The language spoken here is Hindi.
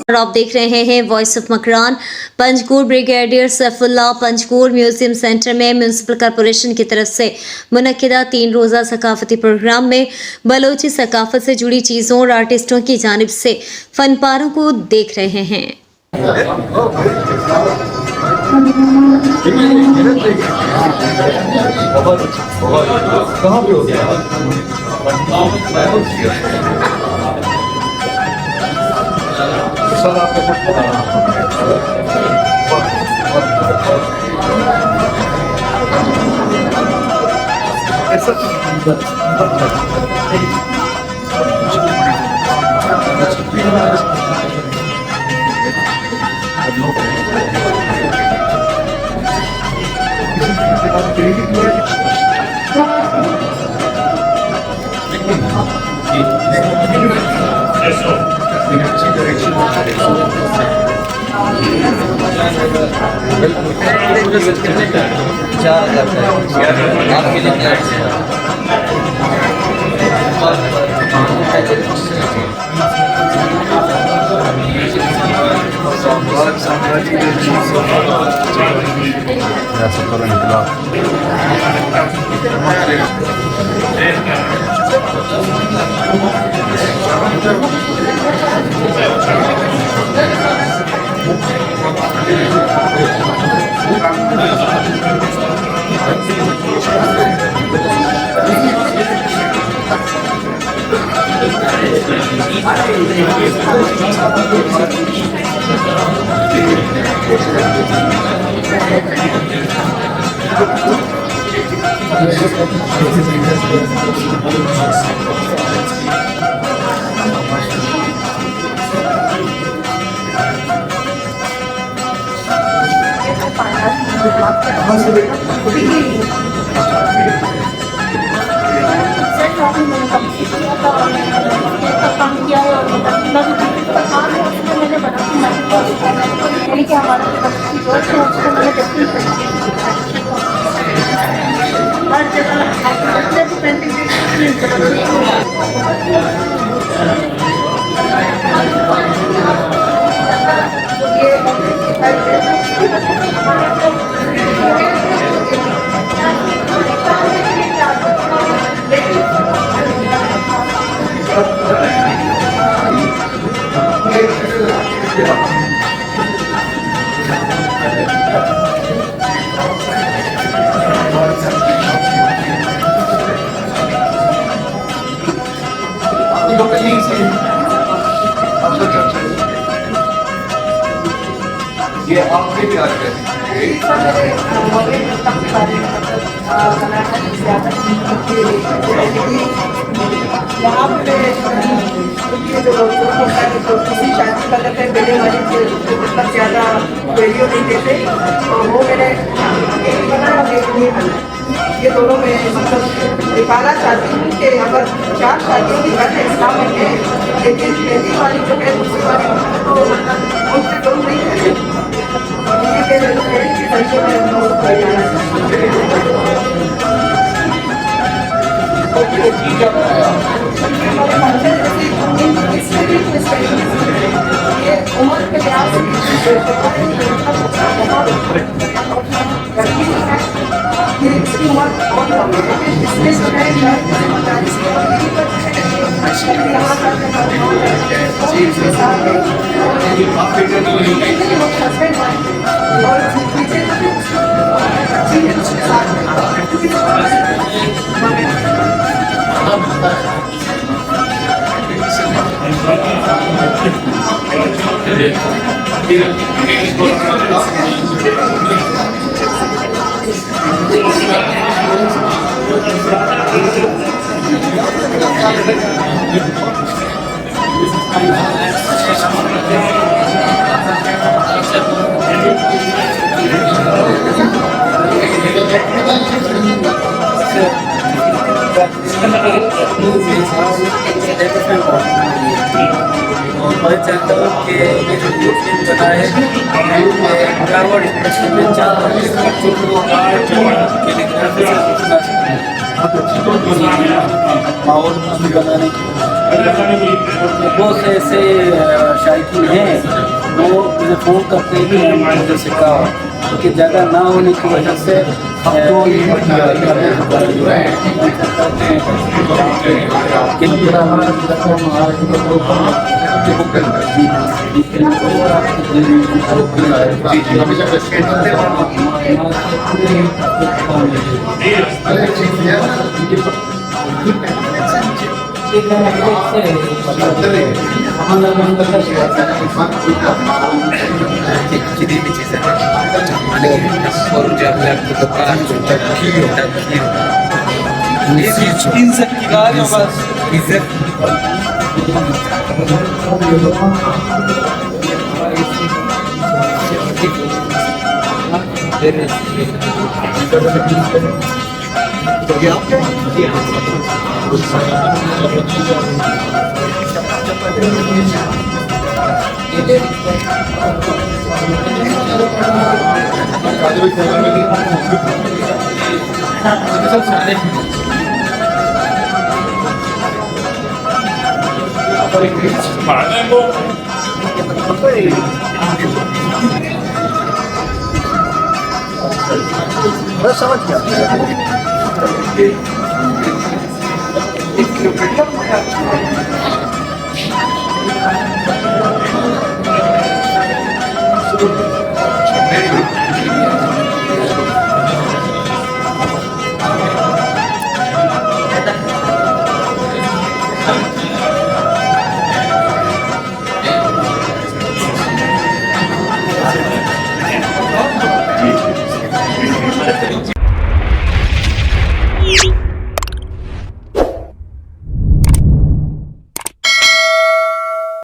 और आप देख रहे हैं voice of Makran. Panjgur brigadier Saifullah Panjgur museum centre में म्यूनसिपल कॉरपोरेशन की तरफ से मुनक्किदा 3 रोज़ा सकाफती प्रोग्राम में बलोची सकाफत से जुड़ी चीज़ों और आर्टिस्टों की जानिब से फनपारों को देख रहे हैं। सर आपको ये आपके भी आज यहाँ पे किसी शादी का लगता है बेटे वाली मतलब ज़्यादा वैल्यू नहीं देते तो वो मेरे ये दोनों में मतलब निकाला चाहती हूँ कि अगर 4 शादियों की बात है इस्लाम में है लेकिन पहली वाली जो है दूसरी वाली तो उनसे कम नहीं है उम्र के लिहाज इसकी उम्र बहुत कम है इसमें जो है मैं चाहता हूँ कि ये जो फिल्म बना है ब्रावड स्पेशल में चाहता हूँ कि माहौल खुशी बनाने की बहुत से ऐसे शायकीन हैं वो मुझे फ़ोन करते हैं कि मुझे सिक्का क्योंकि जगह ना होने की वजह से Jadi bicara mana और जब आपको दुकान इज्जत की बात है बस इज्जत समझ गया